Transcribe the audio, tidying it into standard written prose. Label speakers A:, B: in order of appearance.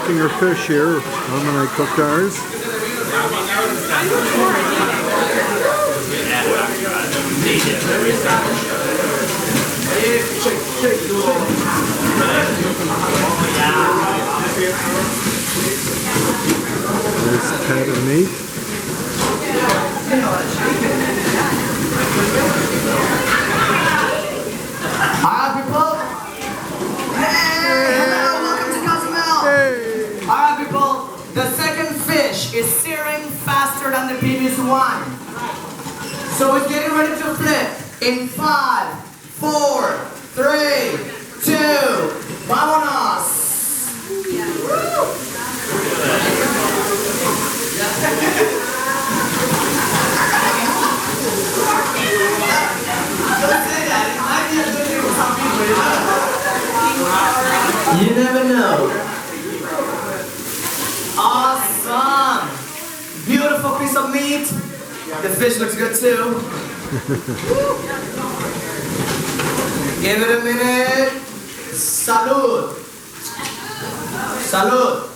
A: cooking our fish here. Mom and I cooked ours. There's cat and meat.
B: Alright, people. Hey, hello, welcome to Cozumel.
A: Hey.
B: Alright, people. The second fish is searing faster than the previous one. So it's getting ready to flip in 5, 4, 3, 2, vámonos. You never know. Awesome. Beautiful piece of meat. The fish looks good too. Give it a minute. Salud. Salud.